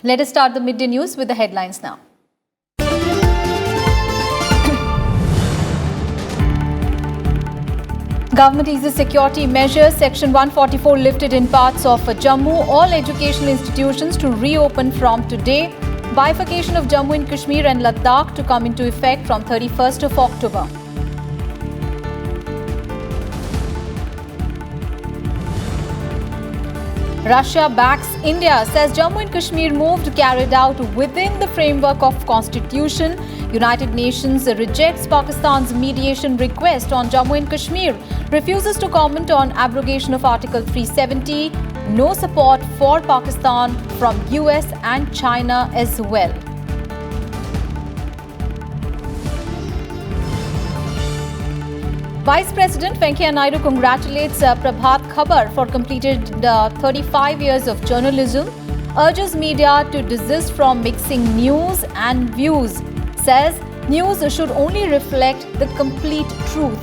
Let us start the midday news with the headlines now. Government eases security measures. Section 144 lifted in parts of Jammu. All educational institutions to reopen from today. Bifurcation of Jammu and Kashmir and Ladakh to come into effect from 31st of October. Russia backs India, says Jammu and Kashmir moved carried out within the framework of Constitution. United Nations rejects Pakistan's mediation request on Jammu and Kashmir, refuses to comment on abrogation of Article 370. No support for Pakistan from US and China as well. Vice President Venkaiah Naidu congratulates Prabhat Khabar for completed 35 years of journalism, urges media to desist from mixing news and views, says news should only reflect the complete truth.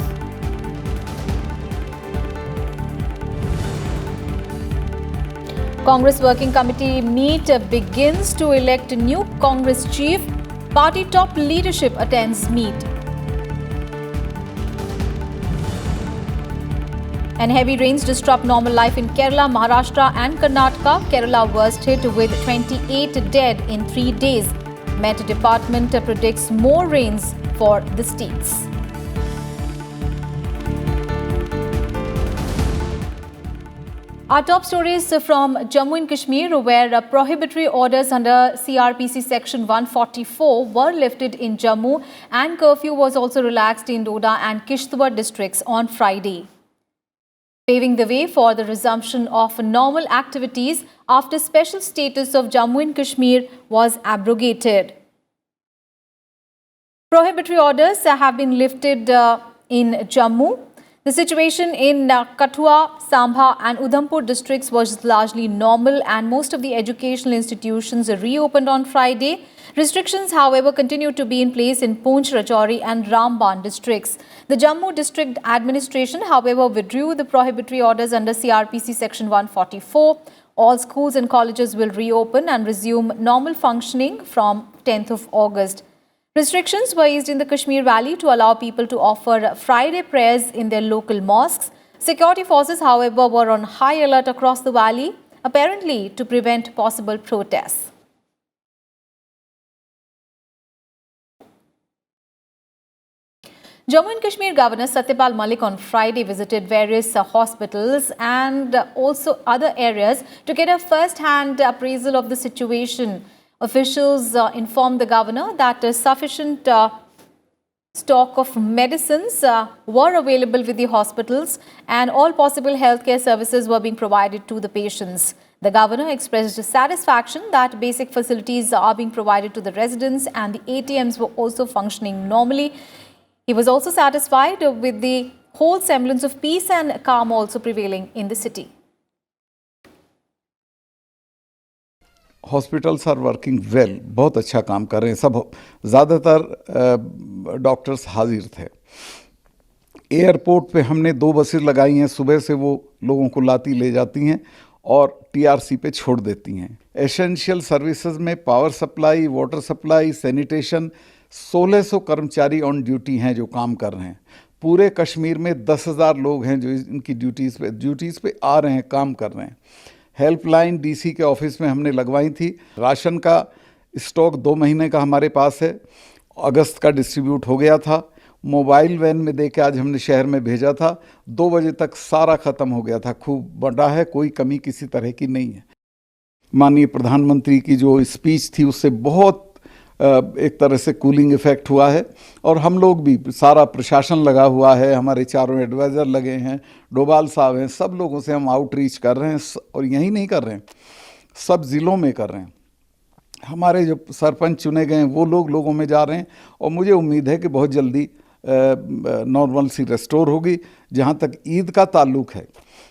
Congress Working Committee meet begins to elect new Congress chief. Party top leadership attends meet. And heavy rains disrupt normal life in Kerala, Maharashtra and Karnataka. Kerala worst hit with 28 dead in 3 days. Met Department predicts more rains for the states. Our top stories from Jammu and Kashmir, where prohibitory orders under CRPC Section 144 were lifted in Jammu and curfew was also relaxed in Doda and Kishtwar districts on Friday, paving the way for the resumption of normal activities after special status of Jammu and Kashmir was abrogated. Prohibitory orders have been lifted in Jammu. The situation in Kathua, Sambha and Udhampur districts was largely normal and most of the educational institutions reopened on Friday. Restrictions, however, continue to be in place in Poonch, Rajouri and Ramban districts. The Jammu district administration, however, withdrew the prohibitory orders under CRPC Section 144. All schools and colleges will reopen and resume normal functioning from 10th of August. Restrictions were eased in the Kashmir Valley to allow people to offer Friday prayers in their local mosques. Security forces, however, were on high alert across the valley, apparently to prevent possible protests. Jammu and Kashmir Governor Satyapal Malik on Friday visited various hospitals and also other areas to get a first-hand appraisal of the situation. Officials informed the governor that sufficient stock of medicines were available with the hospitals and all possible healthcare services were being provided to the patients. The governor expressed satisfaction that basic facilities are being provided to the residents and the ATMs were also functioning normally. He was also satisfied with the whole semblance of peace and calm also prevailing in the city. Hospitals are working well, बहुत अच्छा काम कर रहे हैं सब। ज़्यादातर doctors हाजिर थे। एयरपोर्ट पे हमने 2 बसें लगाई हैं, सुबह से वो लोगों को लाती ले जाती हैं और टीआरसी पे छोड़ देती हैं। एसेंशियल सर्विसेज में power supply, water supply, sanitation 1600 कर्मचारी ऑन ड्यूटी हैं जो काम कर रहे हैं। पूरे कश्मीर में 10,000 लोग हैं जो इनकी ड्यूटीज़ पे आ रहे हैं, काम कर रहे हैं। हेल्पलाइन डीसी के ऑफिस में हमने लगवाई थी। राशन का स्टॉक 2 महीने का हमारे पास है, अगस्त का डिस्ट्रीब्यूट हो गया था। मोबाइल वैन में दे के आज हमने शहर में भेजा था, 2 बजे तक सारा ख़त्म हो गया था। खूब बड़ा है, कोई कमी किसी तरह की नहीं है। माननीय प्रधानमंत्री की जो स्पीच थी उससे बहुत एक तरह से कूलिंग इफेक्ट हुआ है और हम लोग भी, सारा प्रशासन लगा हुआ है, हमारे चारों एडवाइज़र लगे हैं, डोभाल साहब हैं, सब लोगों से हम आउटरीच कर रहे हैं और यही नहीं कर रहे हैं, सब ज़िलों में कर रहे हैं। हमारे जो सरपंच चुने गए हैं वो लोगों में जा रहे हैं और मुझे उम्मीद है कि बहुत जल्दी नॉर्मल सी रेस्टोर होगी। जहाँ तक ईद का ताल्लुक़ है,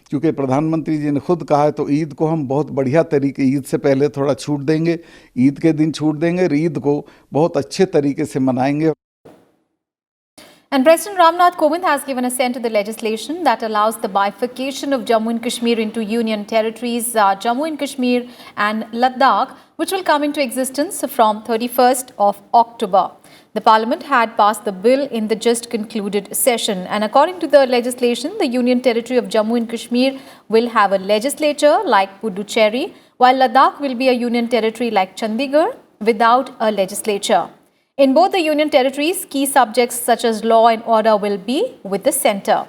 क्योंकि प्रधानमंत्री जी ने खुद कहा है, तो ईद को हम बहुत बढ़िया तरीके, ईद से पहले थोड़ा छूट देंगे, ईद के दिन छूट देंगे, ईद को बहुत अच्छे तरीके से मनाएंगे। And President Ramnath Kovind has given assent to the legislation that allows the bifurcation of Jammu and Kashmir into union territories, Jammu and Kashmir and Ladakh, which will come into existence from 31st of October. The Parliament had passed the bill in the just concluded session, and according to the legislation, the Union Territory of Jammu and Kashmir will have a legislature like Puducherry, while Ladakh will be a Union Territory like Chandigarh without a legislature. In both the Union Territories, key subjects such as law and order will be with the centre.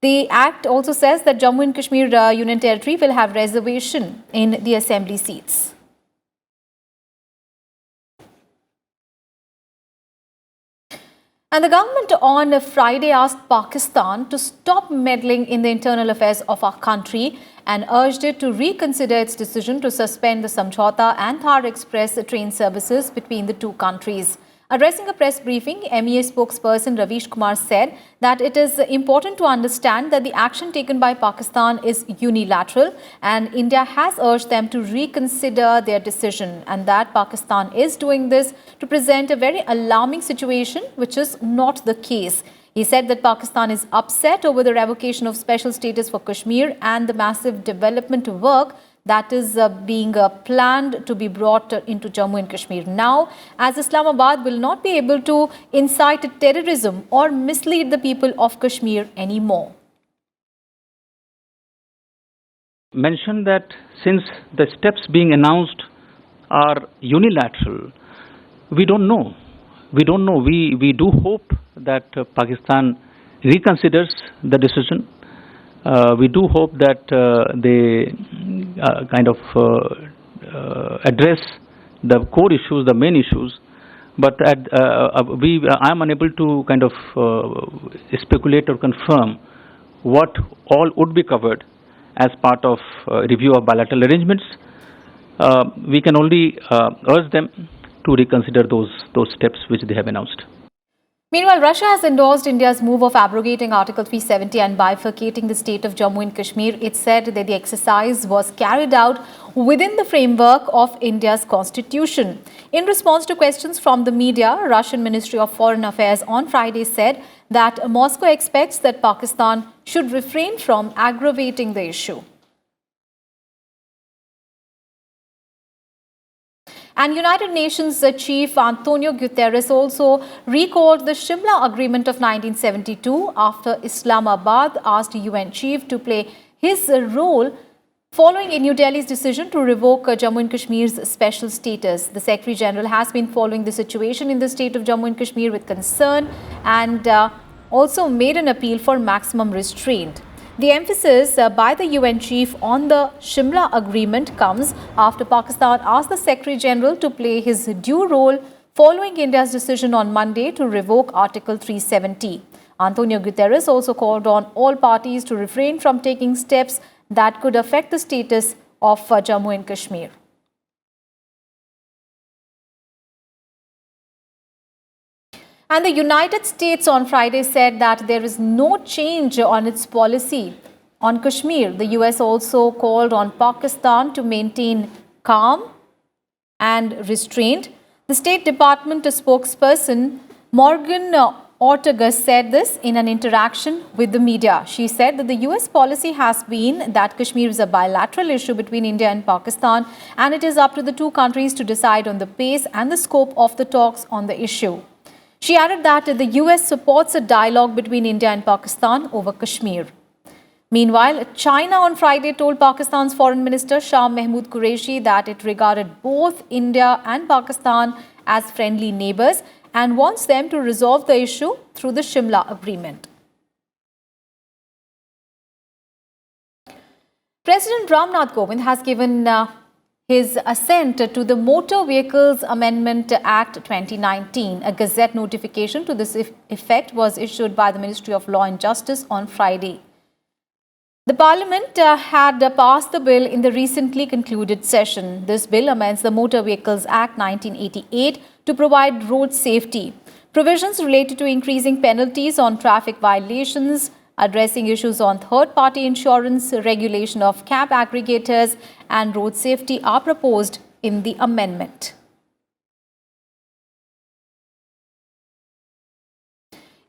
The Act also says that Jammu and Kashmir Union Territory will have reservation in the assembly seats. And the government on Friday asked Pakistan to stop meddling in the internal affairs of our country and urged it to reconsider its decision to suspend the Samjhauta and Thar Express train services between the two countries. Addressing a press briefing, MEA spokesperson Ravish Kumar said that it is important to understand that the action taken by Pakistan is unilateral and India has urged them to reconsider their decision, and that Pakistan is doing this to present a very alarming situation, which is not the case. He said that Pakistan is upset over the revocation of special status for Kashmir and the massive development work that is being planned to be brought into Jammu and Kashmir now, as Islamabad will not be able to incite terrorism or mislead the people of Kashmir anymore. Mentioned that since the steps being announced are unilateral, we don't know. We do hope that Pakistan reconsiders the decision. We do hope that they address the core issues, the main issues. But I am unable to speculate or confirm what all would be covered as part of review of bilateral arrangements. We can only urge them to reconsider those steps which they have announced. Meanwhile, Russia has endorsed India's move of abrogating Article 370 and bifurcating the state of Jammu and Kashmir. It said that the exercise was carried out within the framework of India's constitution. In response to questions from the media, Russian Ministry of Foreign Affairs on Friday said that Moscow expects that Pakistan should refrain from aggravating the issue. And United Nations Chief Antonio Guterres also recalled the Shimla Agreement of 1972 after Islamabad asked UN Chief to play his role following New Delhi's decision to revoke Jammu and Kashmir's special status. The Secretary General has been following the situation in the state of Jammu and Kashmir with concern and also made an appeal for maximum restraint. The emphasis by the UN chief on the Shimla Agreement comes after Pakistan asked the Secretary General to play his due role following India's decision on Monday to revoke Article 370. Antonio Guterres also called on all parties to refrain from taking steps that could affect the status of Jammu and Kashmir. And the United States on Friday said that there is no change on its policy on Kashmir. The US also called on Pakistan to maintain calm and restraint. The State Department spokesperson Morgan Ortega said this in an interaction with the media. She said that the US policy has been that Kashmir is a bilateral issue between India and Pakistan, and it is up to the two countries to decide on the pace and the scope of the talks on the issue. She added that the US supports a dialogue between India and Pakistan over Kashmir. Meanwhile, China on Friday told Pakistan's Foreign Minister Shah Mahmood Qureshi that it regarded both India and Pakistan as friendly neighbors and wants them to resolve the issue through the Shimla Agreement. President Ramnath Kovind has given his assent to the Motor Vehicles Amendment Act 2019. A Gazette notification to this effect was issued by the Ministry of Law and Justice on Friday. The Parliament had passed the bill in the recently concluded session. This bill amends the Motor Vehicles Act 1988 to provide road safety. Provisions related to increasing penalties on traffic violations, addressing issues on third-party insurance, regulation of cab aggregators and road safety are proposed in the amendment.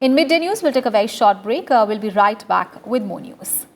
In Midday News, we'll take a very short break. We'll be right back with more news.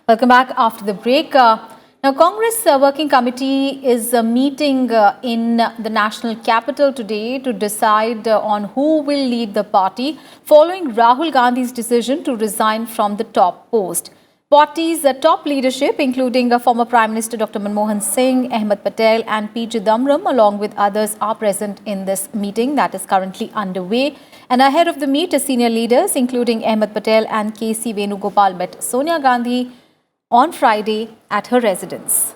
Welcome back after the break. Now, Congress Working Committee is meeting in the national capital today to decide on who will lead the party following Rahul Gandhi's decision to resign from the top post. Party's top leadership, including former Prime Minister Dr. Manmohan Singh, Ahmed Patel and P. Chidambaram, along with others, are present in this meeting that is currently underway. And ahead of the meet, senior leaders, including Ahmed Patel and K.C. Venugopal, met Sonia Gandhi on Friday at her residence.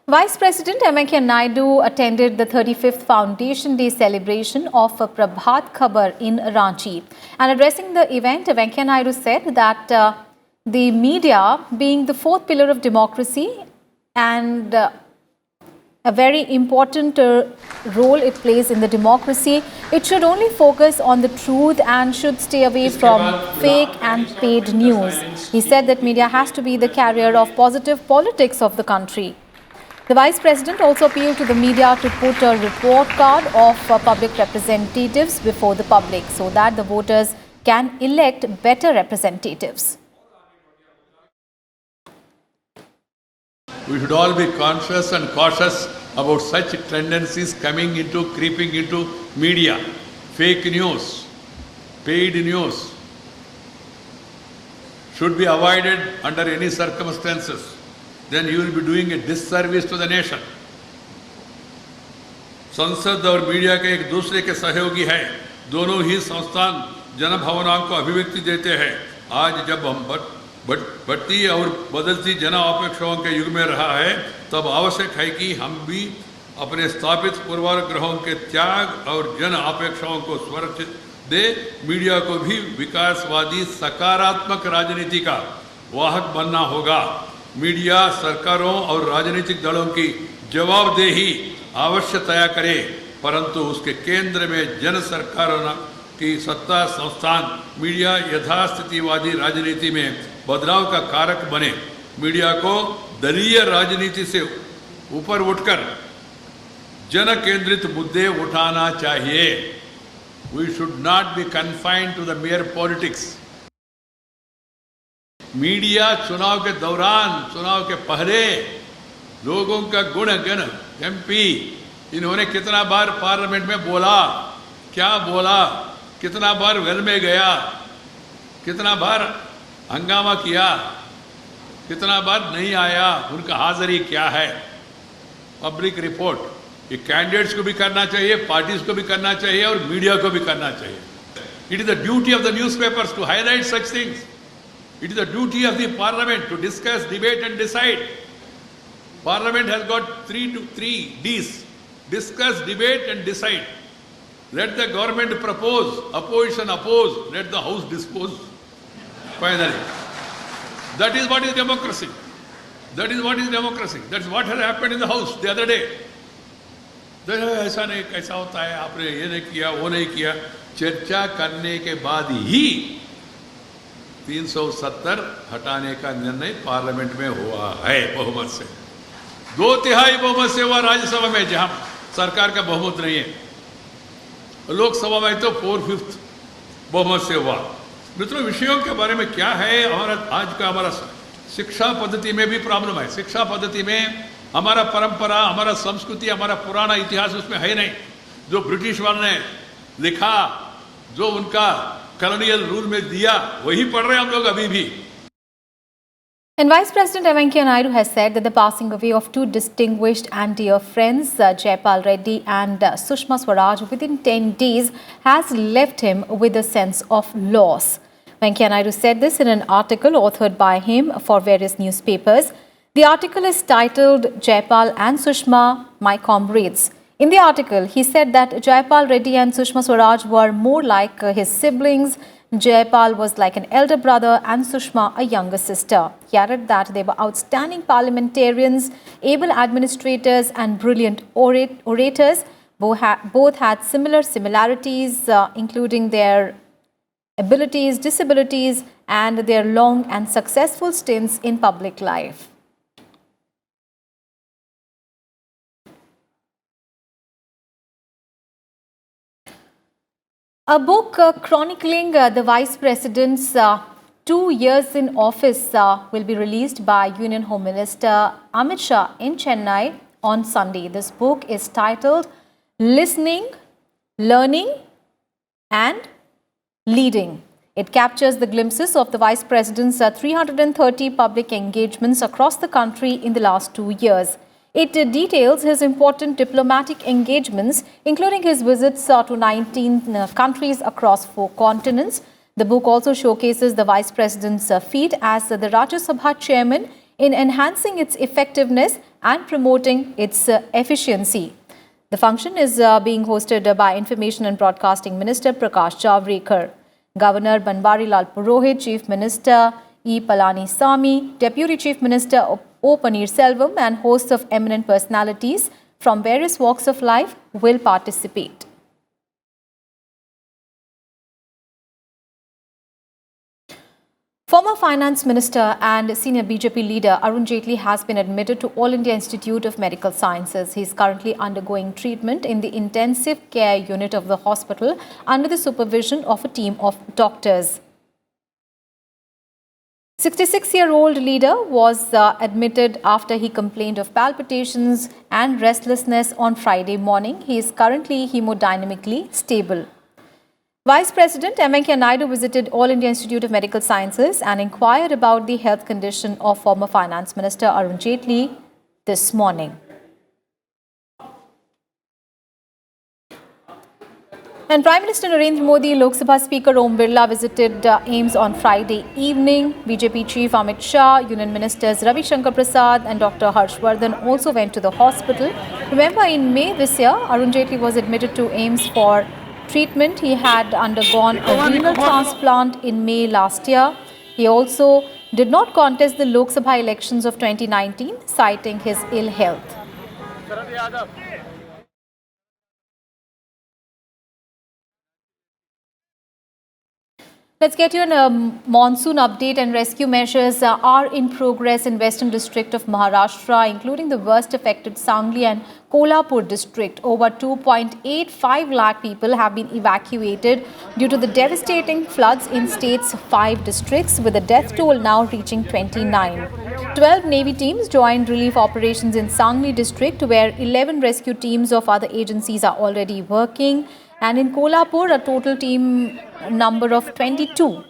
Vice President M. Venkaiah Naidu attended the 35th Foundation Day celebration of Prabhat Khabar in Ranchi. And addressing the event, Venkaiah Naidu said that the media, being the fourth pillar of democracy and a very important role it plays in the democracy, it should only focus on the truth and should stay away from fake and paid news. He said that media has to be the carrier of positive politics of the country. The Vice President also appealed to the media to put a report card of public representatives before the public so that the voters can elect better representatives. We should all be conscious and cautious about such tendencies creeping into media. Fake news, paid news should be avoided under any circumstances. Then you will be doing a disservice to the nation. संसद और media के एक दूसरे के सहयोगी हैं. दोनों ही संस्थान जन भावनाओं को अभिव्यक्ति देते हैं. आज जब हम बढ़ती और बदलती जन अपेक्षाओं के युग में रहा है, तब आवश्यक है कि हम भी अपने स्थापित पूर्वाग्रहों के त्याग और जन अपेक्षाओं को सुरक्षित दे. मीडिया को भी विकासवादी सकारात्मक राजनीति का वाहक बनना होगा. मीडिया सरकारों और राजनीतिक दलों की जवाबदेही अवश्य तय करे, परंतु उसके केंद्र में जन सरकारों की सत्ता संस्थान मीडिया यथास्थितिवादी राजनीति में बदलाव का कारक बने. मीडिया को दलीय राजनीति से ऊपर उठकर जन केंद्रित मुद्दे उठाना चाहिए. We should not be confined to the mere politics. Media चुनाव के दौरान, चुनाव के पहले लोगों का गुणगण, एमपी इन्होंने कितना बार पार्लियामेंट में बोला, क्या बोला, कितना बार वेल में गया, कितना बार हंगामा किया, कितना बार नहीं आया, उनका हाजिरी क्या है. पब्लिक रिपोर्ट ये कैंडिडेट्स को भी करना चाहिए, पार्टीज को भी करना चाहिए और मीडिया को भी करना चाहिए. It is the duty of the newspapers to highlight such things. It is the duty of the parliament to discuss, debate and decide. Parliament has got three Ds. Discuss, debate and decide. Let the government propose, opposition oppose, let the house dispose. Finally. That is what is democracy. That is what is democracy. That's what has happened in the house the other day. ऐसा नहीं, कैसा होता है, आपने ये नहीं किया, वो नहीं किया. चर्चा करने के बाद ही 370 हटाने का निर्णय पार्लियामेंट में हुआ है बहुमत से. 2/3 बहुमत से हुआ राज्यसभा में, जहां सरकार का बहुमत नहीं है. लोकसभा में तो 4/5 बहुमत से हुआ. मित्रों, विषयों के बारे में क्या है, हमारा शिक्षा पद्धति में भी प्रॉब्लम है. शिक्षा पद्धति में हमारा परंपरा, हमारा संस्कृति, हमारा पुराना इतिहास उसमें है नहीं. जो ब्रिटिश वालों ने लिखा, जो उनका कॉलोनियल रूल में दिया, वही पढ़ रहे हैं हम लोग अभी भी. And Vice President Venkaiah Naidu has said that the passing away of two distinguished and dear friends, Jayapal Reddy and Sushma Swaraj, within 10 days has left him with a sense of loss. Venkaiah Naidu said this in an article authored by him for various newspapers. The article is titled Jayapal and Sushma, My Comrades. In the article, he said that Jayapal Reddy and Sushma Swaraj were more like his siblings. Jayapal was like an elder brother and Sushma a younger sister. He added that they were outstanding parliamentarians, able administrators and brilliant orators. Both had similarities, including their abilities, disabilities and their long and successful stints in public life. A book chronicling the Vice President's 2 years in office will be released by Union Home Minister Amit Shah in Chennai on Sunday. This book is titled Listening, Learning and Leading. It captures the glimpses of the Vice President's 330 public engagements across the country in the last 2 years. It details his important diplomatic engagements, including his visits to 19 countries across 4 continents. The book also showcases the Vice President's feat as the Rajya Sabha chairman in enhancing its effectiveness and promoting its efficiency. The function is being hosted by Information and Broadcasting Minister Prakash Javadekar. Governor Banwarilal Purohit, Chief Minister E. Palanisamy, Deputy Chief Minister O. Paneerselvam and hosts of eminent personalities from various walks of life will participate. Former Finance Minister and senior BJP leader Arun Jaitley has been admitted to All India Institute of Medical Sciences. He is currently undergoing treatment in the intensive care unit of the hospital under the supervision of a team of doctors. 66-year-old leader was admitted after he complained of palpitations and restlessness on Friday morning. He is currently hemodynamically stable. Vice President Venkaiah Naidu visited All India Institute of Medical Sciences and inquired about the health condition of former Finance Minister Arun Jaitley this morning. And Prime Minister Narendra Modi, Lok Sabha Speaker Om Birla visited AIIMS on Friday evening. BJP Chief Amit Shah, Union Ministers Ravi Shankar Prasad and Dr. Harshvardhan also went to the hospital. Remember, in May this year, Arun Jaitley was admitted to AIIMS for treatment. He had undergone a renal transplant in May last year. He also did not contest the Lok Sabha elections of 2019, citing his ill health. Let's get you a monsoon update. And rescue measures are in progress in Western District of Maharashtra, including the worst affected Sangli and Kolhapur district. Over 2.85 lakh people have been evacuated due to the devastating floods in state's 5 districts, with the death toll now reaching 29. 12 Navy teams joined relief operations in Sangli district, where 11 rescue teams of other agencies are already working. And in Kolhapur, a total team number of 22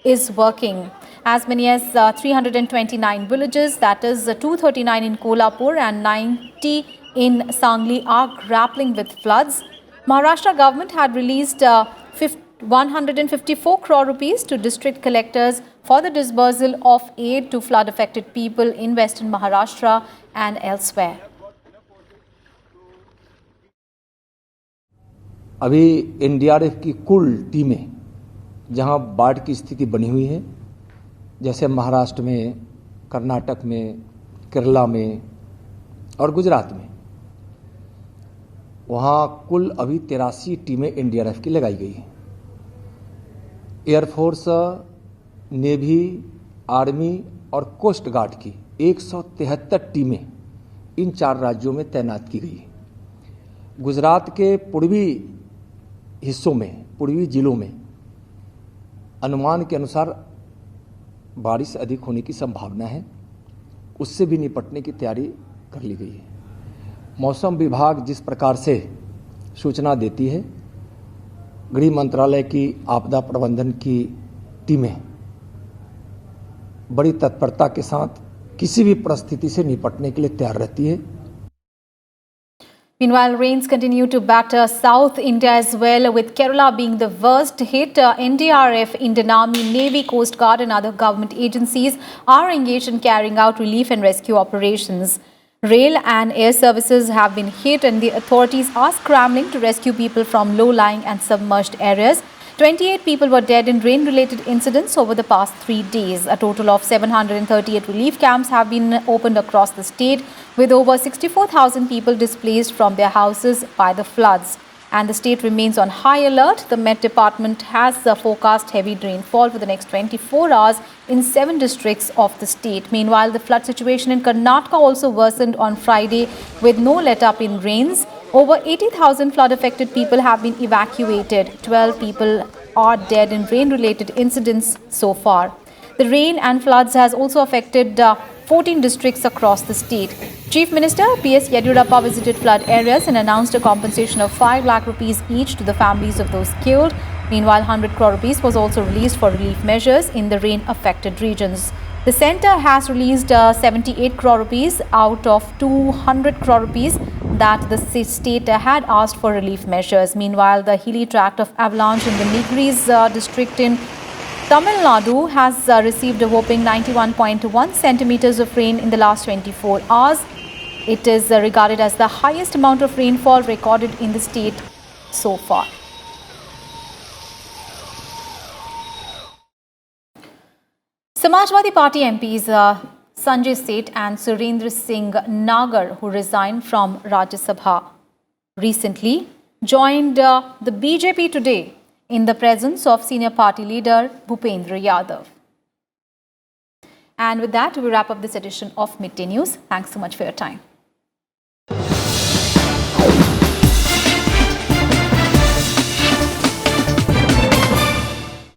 is working. As many as 329 villages, that is 239 in Kolhapur and 90 in Sangli, are grappling with floods. Maharashtra government had released 154 crore rupees to district collectors for the disbursal of aid to flood-affected people in Western Maharashtra and elsewhere. अभी NDRF की कुल टीमें जहां बाढ़ की स्थिति बनी हुई है, जैसे महाराष्ट्र में, कर्नाटक में, केरला में और गुजरात में, वहां कुल अभी 83 टीमें एनडीआरएफ की लगाई गई हैं। एयरफोर्स, नेवी, आर्मी और कोस्ट गार्ड की 173 टीमें इन 4 राज्यों में तैनात की गई हैं। गुजरात के पूर्वी हिस्सों में, पूर्वी जिलों में अनुमान के अनुसार बारिश अधिक होने की संभावना है, उससे भी निपटने की तैयारी कर ली गई है। मौसम विभाग जिस प्रकार से सूचना देती है, गृह मंत्रालय की आपदा प्रबंधन की टीमें बड़ी तत्परता के साथ किसी भी परिस्थिति से निपटने के लिए तैयार रहती है। Meanwhile, rains continue to batter South India as well, with Kerala being the worst hit. NDRF, Indian Army, Navy, Coast Guard and other government agencies are engaged in carrying out relief and rescue operations. Rail and air services have been hit and the authorities are scrambling to rescue people from low-lying and submerged areas. 28 people were dead in rain-related incidents over the past 3 days. A total of 738 relief camps have been opened across the state, with over 64,000 people displaced from their houses by the floods. And the state remains on high alert. The Met Department has forecast heavy rainfall for the next 24 hours in 7 districts of the state. Meanwhile, the flood situation in Karnataka also worsened on Friday with no let-up in rains. Over 80,000 flood-affected people have been evacuated. 12 people are dead in rain-related incidents so far. The rain and floods has also affected 14 districts across the state. Chief Minister P.S. Yediyurappa visited flood areas and announced a compensation of 5 lakh rupees each to the families of those killed. Meanwhile, 100 crore rupees was also released for relief measures in the rain-affected regions. The centre has released 78 crore rupees out of 200 crore rupees that the state had asked for relief measures. Meanwhile, the hilly tract of avalanche in the Nigris district in Tamil Nadu has received a whopping 91.1 centimeters of rain in the last 24 hours. It is regarded as the highest amount of rainfall recorded in the state so far. Samajwadi Party MPs Sanjay Seth and Surendra Singh Nagar, who resigned from Rajya Sabha recently, joined the BJP today in the presence of senior party leader Bhupendra Yadav. And with that, we wrap up this edition of Midday News. Thanks so much for your time.